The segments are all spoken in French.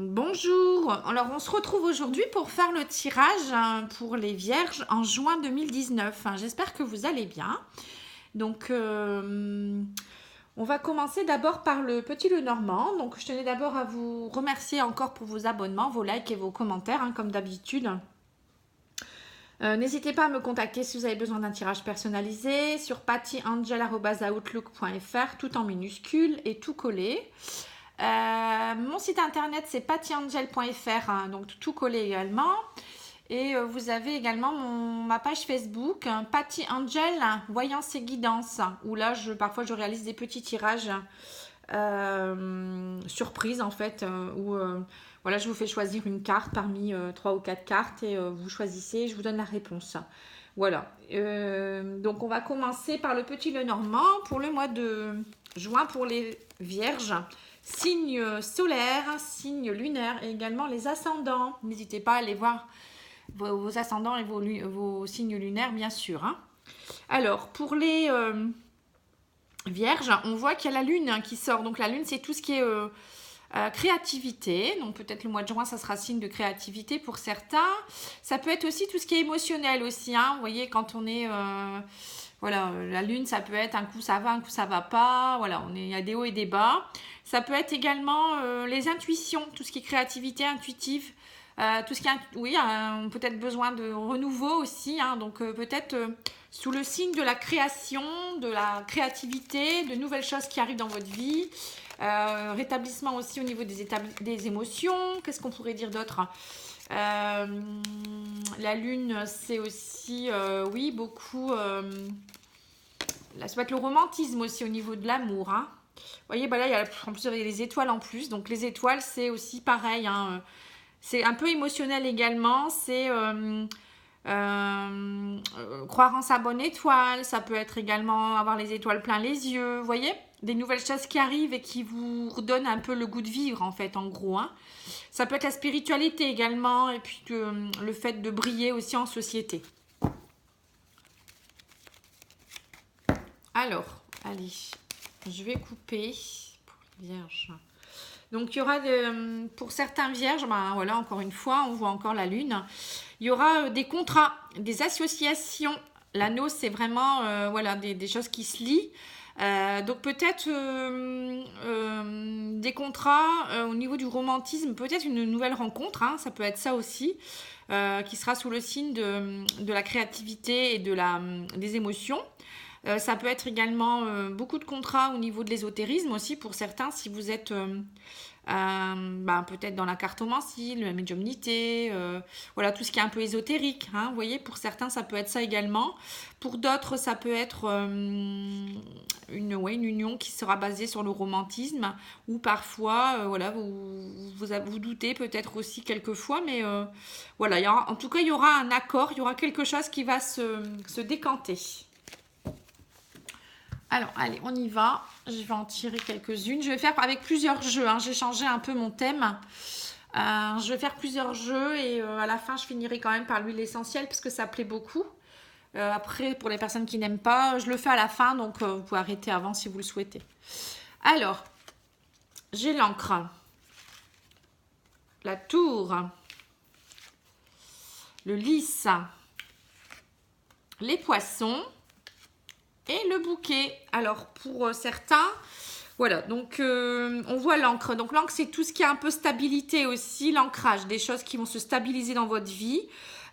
Bonjour, alors on se retrouve aujourd'hui pour faire le tirage pour les vierges en juin 2019. J'espère que vous allez bien. Donc on va commencer d'abord par le petit Lenormand. Donc je tenais d'abord à vous remercier encore pour vos abonnements, vos likes et vos commentaires comme d'habitude. N'hésitez pas à me contacter si vous avez besoin d'un tirage personnalisé sur pattyangel@outlook.fr, tout en minuscules et tout collé. Mon site internet c'est pattyangel.fr, donc tout collé également. Et vous avez également ma page Facebook, Patty Angel, Voyance et Guidance, où là parfois je réalise des petits tirages surprises en fait, où voilà, je vous fais choisir une carte parmi 3 ou 4 cartes et vous choisissez, je vous donne la réponse. Voilà, donc on va commencer par le petit Lenormand pour le mois de juin pour les vierges. Signe solaire, signe lunaire et également les ascendants. N'hésitez pas à aller voir vos ascendants et vos signes lunaires, bien sûr. Alors, pour les vierges, on voit qu'il y a la lune qui sort. Donc, la lune, c'est tout ce qui est créativité. Donc, peut-être le mois de juin, ça sera signe de créativité pour certains. Ça peut être aussi tout ce qui est émotionnel aussi. Vous voyez, quand on est... voilà, la lune, ça peut être un coup ça va, un coup ça va pas. Voilà, il y a des hauts et des bas. Ça peut être également les intuitions, tout ce qui est créativité intuitive, tout ce qui est, oui, peut-être besoin de renouveau aussi. Donc peut-être sous le signe de la création, de la créativité, de nouvelles choses qui arrivent dans votre vie. Rétablissement aussi au niveau des émotions. Qu'est-ce qu'on pourrait dire d'autre ? La lune, c'est aussi, oui, beaucoup... là, ça va être le romantisme aussi au niveau de l'amour. Vous voyez, là, en plus, il y a les étoiles en plus. Donc, les étoiles, c'est aussi pareil. C'est un peu émotionnel également. C'est croire en sa bonne étoile. Ça peut être également avoir les étoiles plein les yeux. Vous voyez, des nouvelles choses qui arrivent et qui vous redonnent un peu le goût de vivre, en fait, en gros. Ça peut être la spiritualité également. Et puis, le fait de briller aussi en société. Alors, allez, je vais couper pour les vierges. Donc, il y aura, pour certains vierges, voilà, encore une fois, on voit encore la lune. Il y aura des contrats, des associations. L'anneau, c'est vraiment voilà, des choses qui se lient. Donc, peut-être des contrats au niveau du romantisme, peut-être une nouvelle rencontre, ça peut être ça aussi, qui sera sous le signe de la créativité et des émotions. Ça peut être également beaucoup de contrats au niveau de l'ésotérisme aussi pour certains, si vous êtes peut-être dans la cartomancie, la médiumnité, voilà, tout ce qui est un peu ésotérique. Vous voyez, pour certains, ça peut être ça également. Pour d'autres, ça peut être une union qui sera basée sur le romantisme, ou parfois, voilà, vous doutez peut-être aussi quelquefois, mais voilà, en tout cas, il y aura un accord, il y aura quelque chose qui va se décanter. Alors, allez, on y va. Je vais en tirer quelques-unes. Je vais faire avec plusieurs jeux. J'ai changé un peu mon thème. Je vais faire plusieurs jeux et à la fin, je finirai quand même par l'huile essentielle parce que ça plaît beaucoup. Après, pour les personnes qui n'aiment pas, je le fais à la fin. Donc, vous pouvez arrêter avant si vous le souhaitez. Alors, j'ai l'encre. La tour. Le lys. Les poissons. Et le bouquet. Alors, pour certains, voilà, donc on voit l'encre. Donc, l'encre, c'est tout ce qui a un peu stabilité aussi, l'ancrage, des choses qui vont se stabiliser dans votre vie.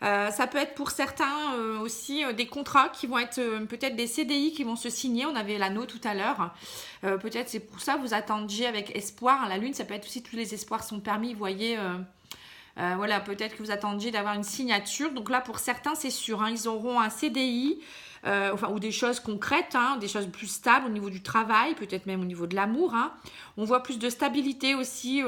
Ça peut être pour certains aussi des contrats qui vont être peut-être des CDI qui vont se signer. On avait l'anneau tout à l'heure. Peut-être c'est pour ça vous attendiez avec espoir. La lune, ça peut être aussi tous les espoirs sont permis, vous voyez. Voilà, peut-être que vous attendiez d'avoir une signature. Donc là, pour certains, c'est sûr, ils auront un CDI. Ou des choses concrètes, des choses plus stables au niveau du travail, peut-être même au niveau de l'amour. On voit plus de stabilité aussi.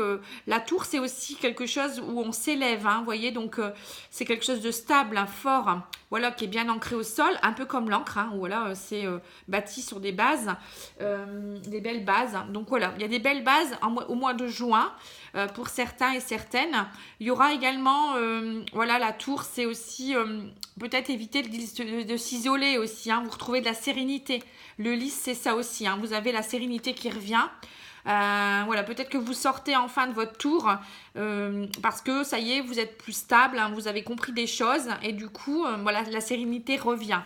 La tour, c'est aussi quelque chose où on s'élève, vous voyez, donc c'est quelque chose de stable, fort, voilà, qui est bien ancré au sol, un peu comme l'encre, où voilà, c'est bâti sur des bases, des belles bases. Donc voilà, il y a des belles bases au mois de juin. Pour certains et certaines. Il y aura également, voilà, la tour, c'est aussi peut-être éviter de s'isoler aussi. Vous retrouvez de la sérénité. Le lys, c'est ça aussi. Vous avez la sérénité qui revient. Voilà, peut-être que vous sortez enfin de votre tour parce que ça y est, vous êtes plus stable, hein, vous avez compris des choses et du coup, voilà, la sérénité revient.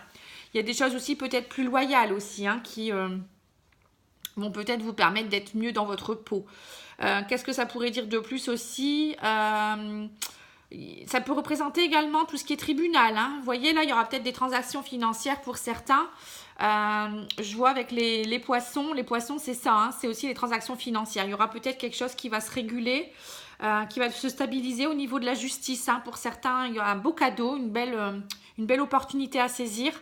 Il y a des choses aussi peut-être plus loyales aussi hein, qui vont peut-être vous permettre d'être mieux dans votre peau. Qu'est-ce que ça pourrait dire de plus aussi ça peut représenter également tout ce qui est tribunal. Hein. Vous voyez, là, il y aura peut-être des transactions financières pour certains. Je vois avec les poissons. Les poissons, c'est ça. Hein, c'est aussi les transactions financières. Il y aura peut-être quelque chose qui va se réguler, qui va se stabiliser au niveau de la justice. Hein. Pour certains, il y aura un beau cadeau, une belle opportunité à saisir.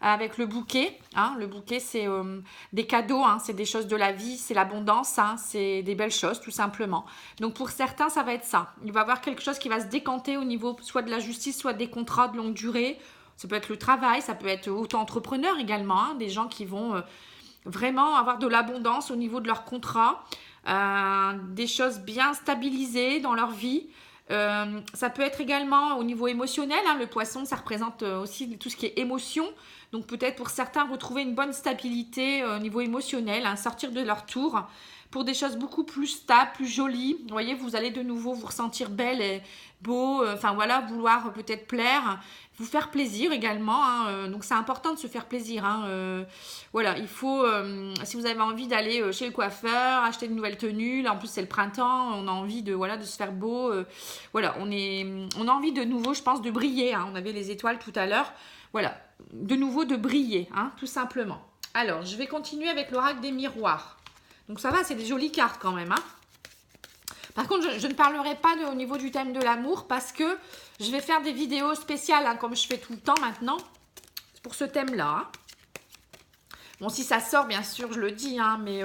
Avec le bouquet, hein, le bouquet c'est des cadeaux, hein, c'est des choses de la vie, c'est l'abondance, hein, c'est des belles choses tout simplement. Donc pour certains ça va être ça, il va y avoir quelque chose qui va se décanter au niveau soit de la justice, soit des contrats de longue durée, ça peut être le travail, ça peut être auto-entrepreneur également, hein, des gens qui vont vraiment avoir de l'abondance au niveau de leur contrat, des choses bien stabilisées dans leur vie. Ça peut être également au niveau émotionnel, hein, le poisson ça représente aussi tout ce qui est émotion, donc peut-être pour certains retrouver une bonne stabilité au niveau émotionnel, hein, sortir de leur tour pour des choses beaucoup plus stables, plus jolies. Vous voyez, vous allez de nouveau vous ressentir belle et beau, enfin voilà, vouloir peut-être plaire, vous faire plaisir également, hein, donc c'est important de se faire plaisir, hein, voilà, il faut, si vous avez envie d'aller chez le coiffeur, acheter de nouvelles tenues, là en plus c'est le printemps, on a envie de, voilà, de se faire beau, voilà, on a envie de nouveau, je pense, de briller, hein, on avait les étoiles tout à l'heure, voilà, de nouveau de briller, hein, tout simplement. Alors, je vais continuer avec l'oracle des miroirs. Donc ça va, c'est des jolies cartes quand même, hein. Par contre, je ne parlerai pas au niveau du thème de l'amour parce que je vais faire des vidéos spéciales, hein, comme je fais tout le temps maintenant, pour ce thème-là. Hein. Bon, si ça sort, bien sûr, je le dis, hein, mais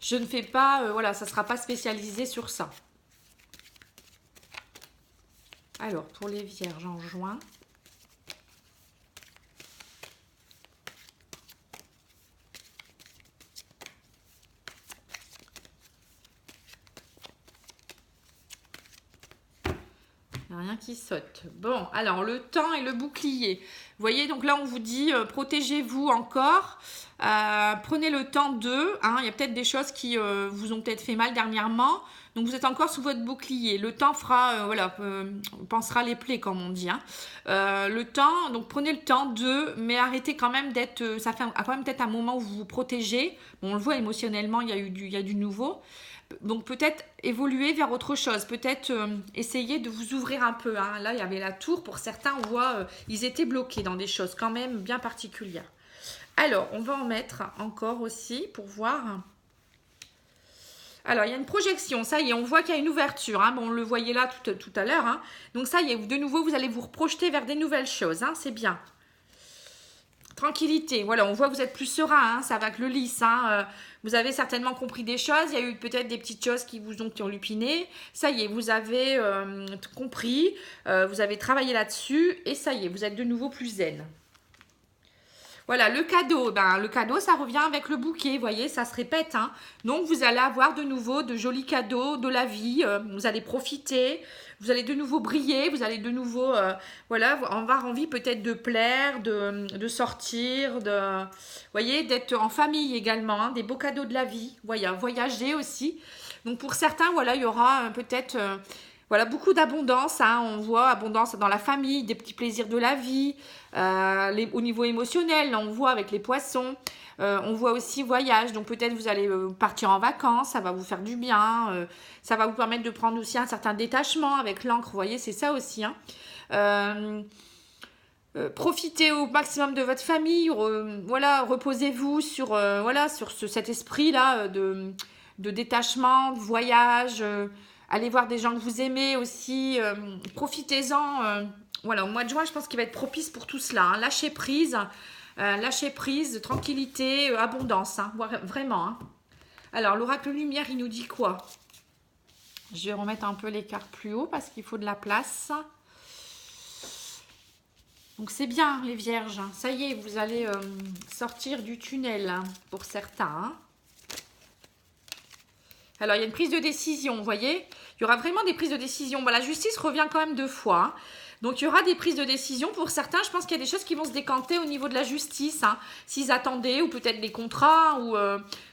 je ne fais pas, voilà, ça ne sera pas spécialisé sur ça. Alors, pour les vierges en juin. Rien qui saute. Bon, alors le temps et le bouclier. Vous voyez, donc là on vous dit protégez-vous encore. Prenez le temps d'eux. Hein, il y a peut-être des choses qui vous ont peut-être fait mal dernièrement. Donc vous êtes encore sous votre bouclier. Le temps fera, voilà, pansera les plaies comme on dit. Hein. Le temps, donc prenez le temps d'eux, mais arrêtez quand même d'être. Ça fait quand même peut-être un moment où vous vous protégez. Bon, on le voit émotionnellement, il y a du nouveau. Donc peut-être évoluer vers autre chose, peut-être essayer de vous ouvrir un peu. Hein. Là, il y avait la tour, pour certains, on voit, ils étaient bloqués dans des choses quand même bien particulières. Alors, on va en mettre encore aussi pour voir. Alors, il y a une projection, ça y est, on voit qu'il y a une ouverture. Hein. Bon, on le voyait là tout à l'heure. Hein. Donc ça y est, de nouveau, vous allez vous reprojeter vers des nouvelles choses. Hein. C'est bien. Tranquillité, voilà, on voit que vous êtes plus serein, hein, ça va que le lys. Hein, vous avez certainement compris des choses, il y a eu peut-être des petites choses qui vous ont lupiné. Ça y est, vous avez compris, vous avez travaillé là-dessus et ça y est, vous êtes de nouveau plus zen. Voilà, le cadeau, le cadeau, ça revient avec le bouquet, vous voyez, ça se répète. Hein. Donc, vous allez avoir de nouveau de jolis cadeaux de la vie, vous allez profiter, vous allez de nouveau briller, vous allez de nouveau, voilà, avoir envie peut-être de plaire, de sortir, vous voyez, d'être en famille également, hein, des beaux cadeaux de la vie, voilà, voyager aussi. Donc, pour certains, voilà, il y aura peut-être... voilà, beaucoup d'abondance, hein, on voit abondance dans la famille, des petits plaisirs de la vie, au niveau émotionnel, on voit avec les poissons, on voit aussi voyage, donc peut-être vous allez partir en vacances, ça va vous faire du bien, ça va vous permettre de prendre aussi un certain détachement avec l'encre, vous voyez, c'est ça aussi. Hein. Profitez au maximum de votre famille, voilà, reposez-vous sur, voilà, sur cet esprit-là de détachement, de voyage, allez voir des gens que vous aimez aussi, profitez-en. Voilà, au mois de juin, je pense qu'il va être propice pour tout cela. Hein. Lâchez prise, tranquillité, abondance, hein, vraiment. Hein. Alors, l'oracle lumière, il nous dit quoi? Je vais remettre un peu les cartes plus haut parce qu'il faut de la place. Donc, c'est bien, les vierges. Ça y est, vous allez sortir du tunnel, hein, pour certains. Hein. Alors, il y a une prise de décision, vous voyez. Il y aura vraiment des prises de décision. Bon, la justice revient quand même 2 fois. Hein. Donc, il y aura des prises de décision. Pour certains, je pense qu'il y a des choses qui vont se décanter au niveau de la justice. Hein. S'ils attendaient, ou peut-être des contrats, ou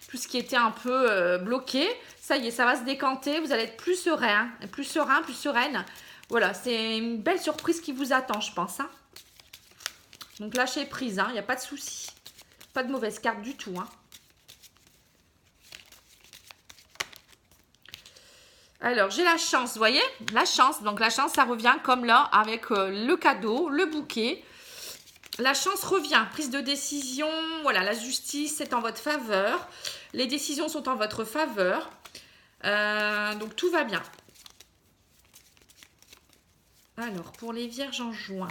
tout ce qui était un peu bloqué. Ça y est, ça va se décanter. Vous allez être plus serein, plus serein, plus sereine. Voilà, c'est une belle surprise qui vous attend, je pense. Hein. Donc lâchez prise, il n'y a pas de souci. Pas de mauvaise carte du tout. Hein. Alors, j'ai la chance, vous voyez? La chance. Donc, la chance, ça revient comme là avec le cadeau, le bouquet. La chance revient. Prise de décision. Voilà, la justice est en votre faveur. Les décisions sont en votre faveur. Donc, tout va bien. Alors, pour les vierges en juin.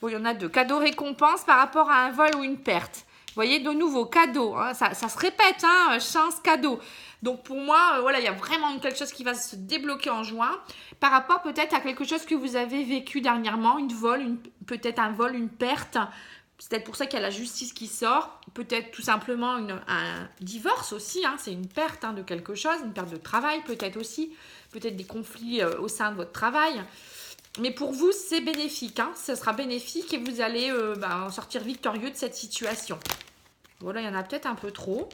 Bon, il y en a deux. Cadeau récompense par rapport à un vol ou une perte. Vous voyez, de nouveau, cadeau. Hein, ça se répète, hein, chance, cadeau. Donc, pour moi, voilà, il y a vraiment quelque chose qui va se débloquer en juin. Par rapport peut-être à quelque chose que vous avez vécu dernièrement. Peut-être un vol, une perte. C'est peut-être pour ça qu'il y a la justice qui sort. Peut-être tout simplement un divorce aussi. Hein, c'est une perte de quelque chose. Une perte de travail peut-être aussi. Peut-être des conflits au sein de votre travail. Mais pour vous, c'est bénéfique. Hein, ce sera bénéfique et vous allez en sortir victorieux de cette situation. Voilà, il y en a peut-être un peu trop.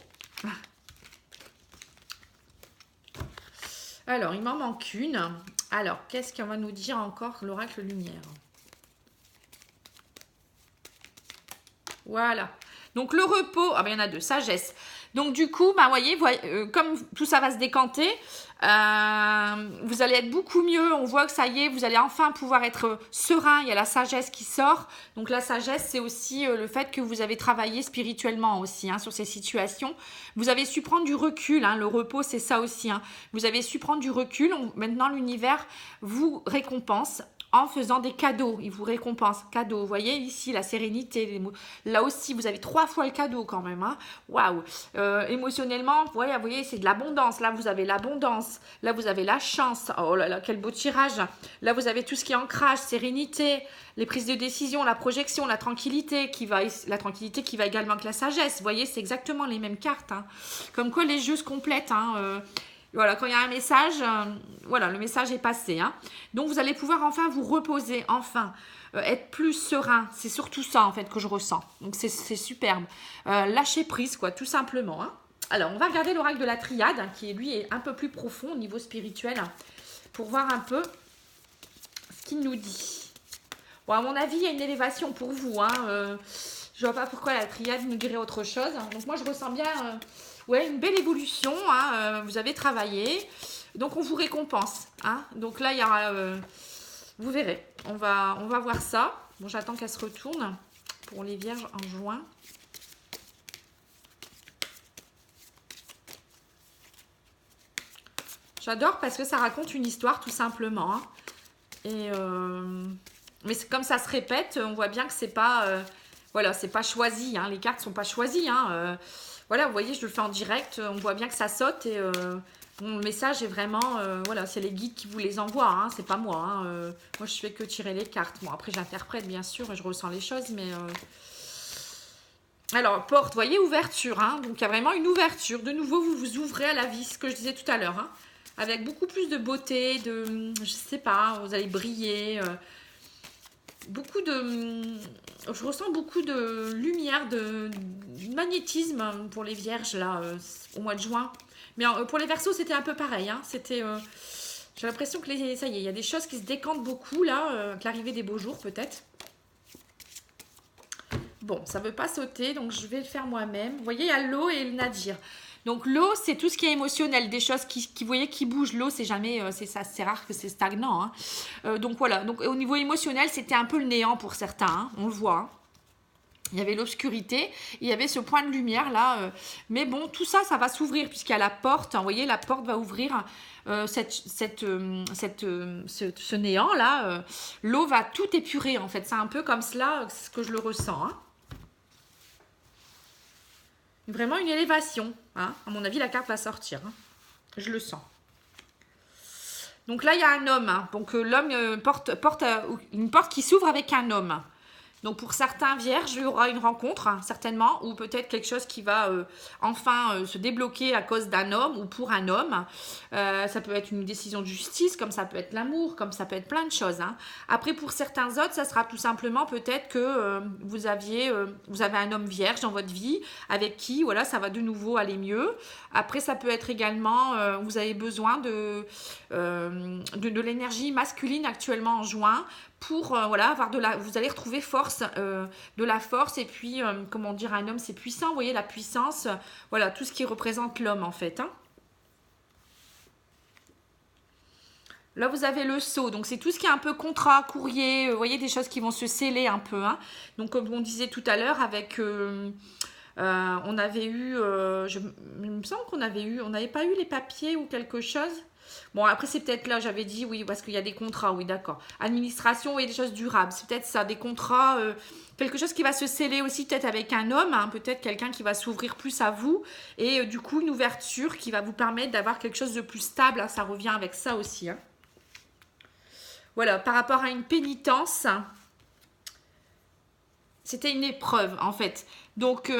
Alors, il m'en manque une. Alors, qu'est-ce qu'on va nous dire encore l'oracle lumière? Voilà. Donc, le repos. Ah ben, il y en a deux. Sagesse. Donc, du coup, voyez, comme tout ça va se décanter, vous allez être beaucoup mieux. On voit que ça y est, vous allez enfin pouvoir être serein. Il y a la sagesse qui sort. Donc, la sagesse, c'est aussi le fait que vous avez travaillé spirituellement aussi sur ces situations. Vous avez su prendre du recul. Le repos, c'est ça aussi. Vous avez su prendre du recul. Maintenant, l'univers vous récompense en faisant des cadeaux. Il vous récompense. Cadeaux. Vous voyez ici, la sérénité. Là aussi, vous avez 3 fois le cadeau quand même. Waouh. Émotionnellement, vous voyez, c'est de l'abondance. Là, vous avez l'abondance. Là, vous avez la chance. Oh là là, quel beau tirage. Là, vous avez tout ce qui est ancrage, sérénité, les prises de décision, la projection, la tranquillité qui va également avec la sagesse. Vous voyez, c'est exactement les mêmes cartes. Comme quoi, les jeux se complètent. Voilà, quand il y a un message, voilà, le message est passé. Donc, vous allez pouvoir enfin vous reposer, être plus serein. C'est surtout ça, en fait, que je ressens. Donc, c'est superbe. Lâcher prise, quoi, tout simplement. Alors, on va regarder l'oracle de la triade, qui, lui, est un peu plus profond au niveau spirituel, pour voir un peu ce qu'il nous dit. Bon, à mon avis, il y a une élévation pour vous. Je vois pas pourquoi la triade nous dirait autre chose. Donc, moi, je ressens bien... ouais, une belle évolution, vous avez travaillé, donc on vous récompense. Donc là, il y aura, vous verrez, on va voir ça. Bon, j'attends qu'elle se retourne pour les vierges en juin. J'adore parce que ça raconte une histoire tout simplement. Mais comme ça se répète, on voit bien que c'est pas, voilà, c'est pas choisi. Les cartes sont pas choisies. Voilà, vous voyez, je le fais en direct, on voit bien que ça saute et le message est vraiment, voilà, c'est les guides qui vous les envoient, c'est pas moi. Moi, je fais que tirer les cartes. Bon, après, j'interprète, bien sûr, et je ressens les choses, mais... Alors, porte, vous voyez, ouverture, donc il y a vraiment une ouverture. De nouveau, vous vous ouvrez à la vie, ce que je disais tout à l'heure, avec beaucoup plus de beauté, je sais pas, vous allez briller... je ressens beaucoup de lumière, de magnétisme pour les vierges là au mois de juin. Mais pour les verseaux, c'était un peu pareil. J'ai l'impression que ça y est, il y a des choses qui se décantent beaucoup là, avec l'arrivée des beaux jours peut-être. Bon, ça ne veut pas sauter, donc je vais le faire moi-même. Vous voyez, il y a l'eau et le nadir. Donc l'eau, c'est tout ce qui est émotionnel, des choses vous voyez, qui bougent. L'eau, c'est jamais, c'est rare que c'est stagnant. Donc voilà, donc au niveau émotionnel, c'était un peu le néant pour certains, on le voit. Il y avait l'obscurité, il y avait ce point de lumière là. Mais bon, tout ça, ça va s'ouvrir puisqu'il y a la porte. Vous voyez, la porte va ouvrir ce néant là. L'eau va tout épurer en fait. C'est un peu comme cela que je le ressens. Vraiment une élévation. À mon avis, la carte va sortir. Je le sens. Donc là, il y a un homme. Donc l'homme porte une porte qui s'ouvre avec un homme. Donc pour certains vierges, il y aura une rencontre, hein, certainement, ou peut-être quelque chose qui va enfin se débloquer à cause d'un homme ou pour un homme. Ça peut être une décision de justice, comme ça peut être l'amour, comme ça peut être plein de choses. Hein. Après, pour certains autres, ça sera tout simplement peut-être que vous avez un homme vierge dans votre vie, avec qui, voilà, ça va de nouveau aller mieux. Après, ça peut être également, vous avez besoin de l'énergie masculine actuellement en juin, pour voilà, avoir vous allez retrouver de la force, et puis comment dire, un homme c'est puissant, vous voyez la puissance, voilà, tout ce qui représente l'homme en fait. Hein. Là vous avez le sceau, donc c'est tout ce qui est un peu contrat, courrier, vous voyez, des choses qui vont se sceller un peu. Hein. Donc comme on disait tout à l'heure avec... on avait eu, il me semble on n'avait pas eu les papiers ou quelque chose. Bon, après, c'est peut-être là, j'avais dit, oui, parce qu'il y a des contrats, oui, d'accord. Administration, oui, des choses durables. C'est peut-être ça, des contrats, quelque chose qui va se sceller aussi peut-être avec un homme, hein, peut-être quelqu'un qui va s'ouvrir plus à vous. Et du coup, une ouverture qui va vous permettre d'avoir quelque chose de plus stable. Hein, ça revient avec ça aussi. Hein. Voilà, par rapport à une pénitence, c'était une épreuve, en fait. Donc...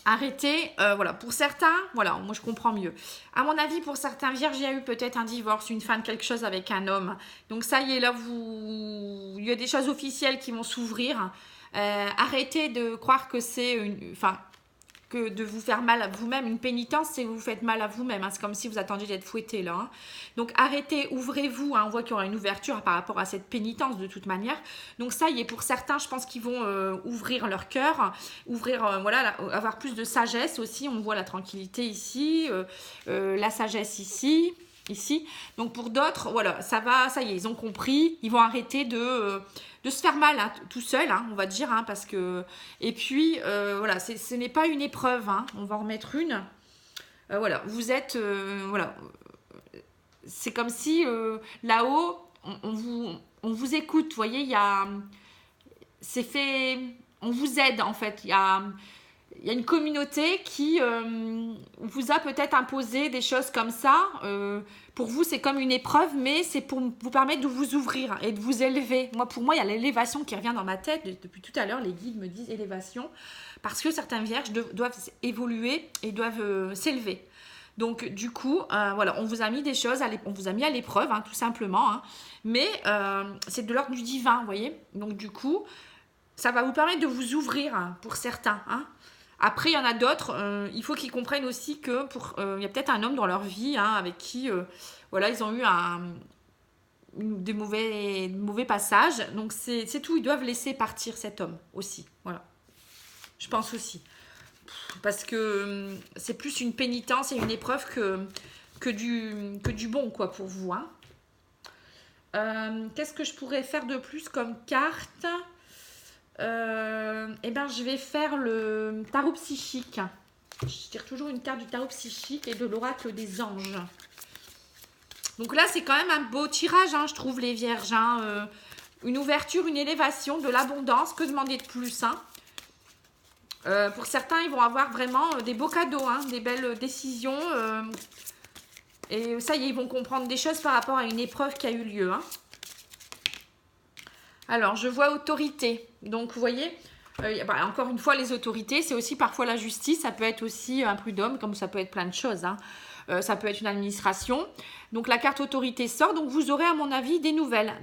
arrêtez, voilà, pour certains, voilà, moi je comprends mieux. À mon avis, pour certains vierges, il y a eu peut-être un divorce, une fin de quelque chose avec un homme. Donc ça y est, là, il y a des choses officielles qui vont s'ouvrir. Arrêtez de croire que c'est que de vous faire mal à vous-même. Une pénitence, c'est que vous faites mal à vous-même. Hein. C'est comme si vous attendiez d'être fouetté là. Hein. Donc arrêtez, ouvrez-vous. Hein. On voit qu'il y aura une ouverture par rapport à cette pénitence de toute manière. Donc ça y est, pour certains, je pense qu'ils vont ouvrir leur cœur, voilà, avoir plus de sagesse aussi. On voit la tranquillité ici, la sagesse ici. Donc pour d'autres, voilà, ça y est, ils ont compris, ils vont arrêter de se faire mal hein, tout seul, hein, on va dire, hein, parce que... Et puis, voilà, ce n'est pas une épreuve, hein, on va en remettre une. Voilà, vous êtes... voilà, c'est comme si là-haut, on vous écoute, vous voyez, il y a... C'est fait... On vous aide, en fait, il y a une communauté qui vous a peut-être imposé des choses comme ça. Pour vous, c'est comme une épreuve, mais c'est pour vous permettre de vous ouvrir et de vous élever. Pour moi, il y a l'élévation qui revient dans ma tête. Depuis tout à l'heure, les guides me disent élévation. Parce que certains vierges doivent évoluer et doivent s'élever. Donc, du coup, voilà, on vous a mis des choses, on vous a mis à l'épreuve, hein, tout simplement. Hein, mais c'est de l'ordre du divin, vous voyez. Donc, du coup, ça va vous permettre de vous ouvrir hein, pour certains. Hein. Après, il y en a d'autres, il faut qu'ils comprennent aussi que il y a peut-être un homme dans leur vie hein, avec qui voilà, ils ont eu des mauvais passages. Donc, c'est tout, ils doivent laisser partir cet homme aussi. Voilà. Je pense aussi. Parce que c'est plus une pénitence et une épreuve que du bon, quoi, pour vous. Hein. Qu'est-ce que je pourrais faire de plus comme carte ? Je vais faire le tarot psychique. Je tire toujours une carte du tarot psychique et de l'oracle des anges. Donc là, c'est quand même un beau tirage, hein, je trouve, les vierges. Hein, une ouverture, une élévation, de l'abondance. Que demander de plus hein. Pour certains, ils vont avoir vraiment des beaux cadeaux, hein, des belles décisions. Et ça y est, ils vont comprendre des choses par rapport à une épreuve qui a eu lieu. Hein. Alors, je vois autorité. Donc, vous voyez, encore une fois, les autorités, c'est aussi parfois la justice. Ça peut être aussi un prud'homme, comme ça peut être plein de choses. Hein. Ça peut être une administration. Donc, la carte autorité sort. Donc, vous aurez, à mon avis, des nouvelles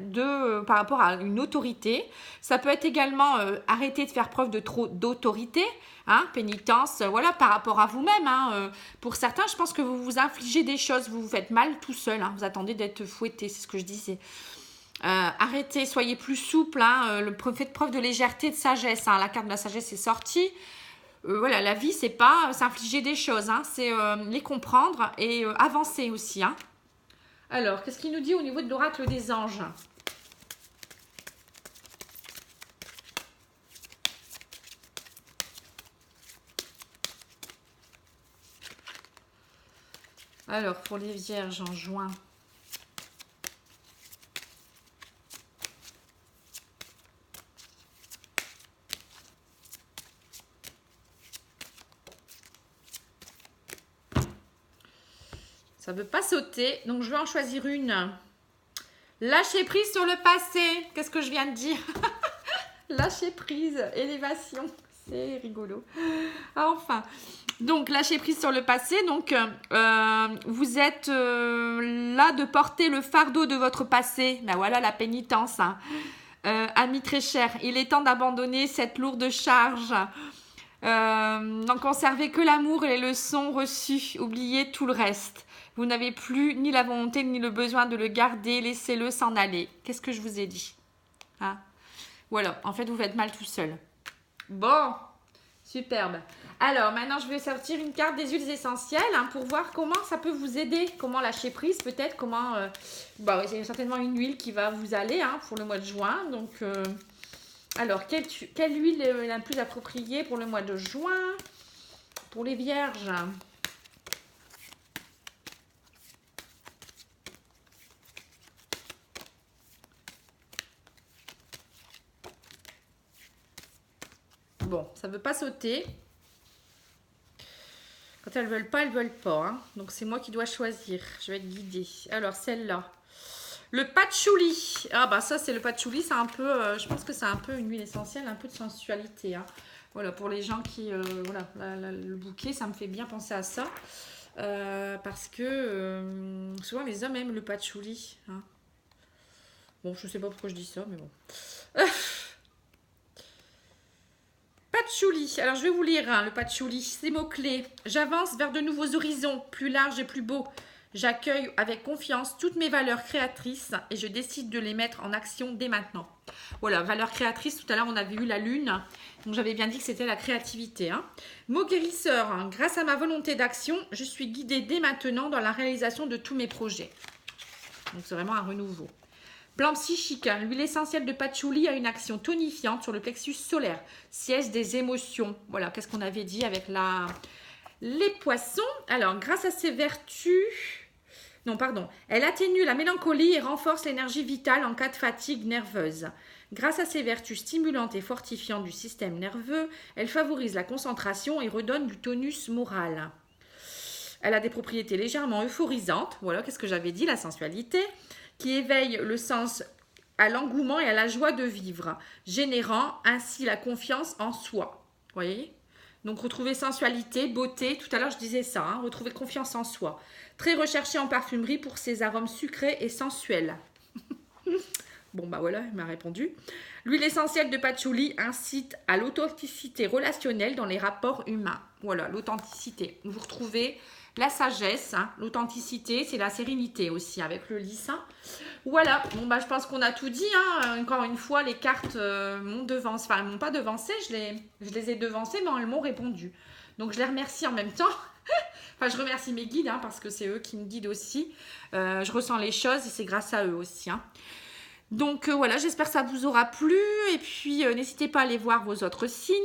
par rapport à une autorité. Ça peut être également arrêter de faire preuve de trop d'autorité. Hein, pénitence, voilà, par rapport à vous-même. Hein. Pour certains, je pense que vous vous infligez des choses. Vous vous faites mal tout seul. Hein. Vous attendez d'être fouetté, c'est ce que je disais. Arrêtez, soyez plus souple, hein, faites preuve de légèreté, de sagesse. Hein, la carte de la sagesse est sortie. Voilà, la vie, c'est pas s'infliger des choses, hein, c'est les comprendre et avancer aussi. Hein. Alors, qu'est-ce qu'il nous dit au niveau de l'oracle des anges ? Alors, pour les vierges en juin. Ça ne veut pas sauter, donc je vais en choisir une. Lâcher prise sur le passé. Qu'est-ce que je viens de dire? Lâcher prise, élévation. C'est rigolo. Enfin, donc lâcher prise sur le passé. Donc, vous êtes là de porter le fardeau de votre passé. Ben voilà la pénitence. Hein. Amis très chers, il est temps d'abandonner cette lourde charge. N'en conservez que l'amour et les leçons reçues. Oubliez tout le reste. Vous n'avez plus ni la volonté ni le besoin de le garder. Laissez-le s'en aller. Qu'est-ce que je vous ai dit? Hein? Voilà, en fait, vous faites mal tout seul. Bon, superbe. Alors, maintenant, je vais sortir une carte des huiles essentielles hein, pour voir comment ça peut vous aider. Comment lâcher prise, peut-être. Comment... Bah, c'est certainement une huile qui va vous aller hein, pour le mois de juin. Donc, alors, quelle huile est la plus appropriée pour le mois de juin? Pour les vierges. Bon, ça ne veut pas sauter. Quand elles veulent pas, elles veulent pas. Hein. Donc, c'est moi qui dois choisir. Je vais être guidée. Alors, celle-là. Le patchouli. Ah, bah ça, c'est le patchouli. C'est un peu, je pense que c'est un peu une huile essentielle, un peu de sensualité. Hein. Voilà, pour les gens qui... voilà, le bouquet, ça me fait bien penser à ça. Parce que souvent, les hommes aiment le patchouli. Hein. Bon, je sais pas pourquoi je dis ça, mais bon. Patchouli. Alors, je vais vous lire hein, le patchouli. Ces mots-clés. J'avance vers de nouveaux horizons, plus larges et plus beaux. J'accueille avec confiance toutes mes valeurs créatrices et je décide de les mettre en action dès maintenant. Voilà, valeurs créatrices. Tout à l'heure, on avait eu la lune. Donc, j'avais bien dit que c'était la créativité. Hein. Mot guérisseur. Hein. Grâce à ma volonté d'action, je suis guidée dès maintenant dans la réalisation de tous mes projets. Donc, c'est vraiment un renouveau. Plan psychique, l'huile essentielle de patchouli a une action tonifiante sur le plexus solaire, siège des émotions. Voilà, qu'est-ce qu'on avait dit avec les poissons. Alors, grâce à ses vertus... Non, pardon. Elle atténue la mélancolie et renforce l'énergie vitale en cas de fatigue nerveuse. Grâce à ses vertus stimulantes et fortifiantes du système nerveux, elle favorise la concentration et redonne du tonus moral. Elle a des propriétés légèrement euphorisantes. Voilà, qu'est-ce que j'avais dit, la sensualité, qui éveille le sens à l'engouement et à la joie de vivre, générant ainsi la confiance en soi. Vous voyez ? Donc, retrouver sensualité, beauté. Tout à l'heure, je disais ça. Hein, retrouver confiance en soi. Très recherché en parfumerie pour ses arômes sucrés et sensuels. Bon, bah voilà, il m'a répondu. L'huile essentielle de patchouli incite à l'authenticité relationnelle dans les rapports humains. Voilà, l'authenticité. Vous retrouvez la sagesse, hein, l'authenticité, c'est la sérénité aussi avec le lys. Hein. Voilà, bon bah je pense qu'on a tout dit. Hein. Encore une fois, les cartes m'ont devancé, enfin elles m'ont pas devancé, je les ai devancées, mais elles m'ont répondu. Donc je les remercie en même temps. Enfin, je remercie mes guides hein, parce que c'est eux qui me guident aussi. Je ressens les choses et c'est grâce à eux aussi. Hein. Donc voilà, j'espère que ça vous aura plu. Et puis, n'hésitez pas à aller voir vos autres signes.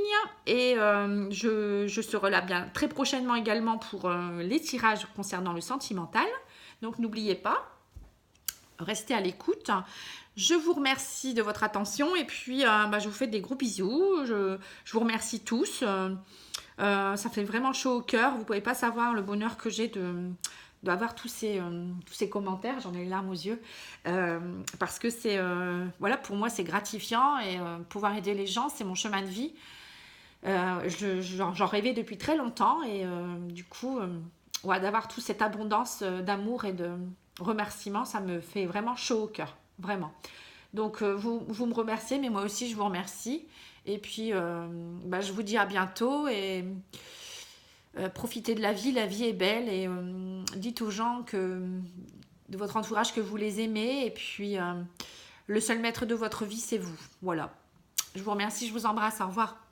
Et je serai là bien très prochainement également pour les tirages concernant le sentimental. Donc, n'oubliez pas, restez à l'écoute. Je vous remercie de votre attention. Et puis, je vous fais des gros bisous. Je vous remercie tous. Ça fait vraiment chaud au cœur. Vous ne pouvez pas savoir le bonheur que j'ai d'avoir tous ces commentaires, j'en ai les larmes aux yeux, parce que c'est, voilà, pour moi c'est gratifiant et pouvoir aider les gens, c'est mon chemin de vie. J'en rêvais depuis très longtemps et du coup, ouais, d'avoir toute cette abondance d'amour et de remerciements, ça me fait vraiment chaud au cœur, vraiment. Donc vous me remerciez, mais moi aussi je vous remercie. Et puis, je vous dis à bientôt et... profitez de la vie est belle et dites aux gens de votre entourage que vous les aimez et puis le seul maître de votre vie c'est vous. Voilà. Je vous remercie, je vous embrasse, au revoir.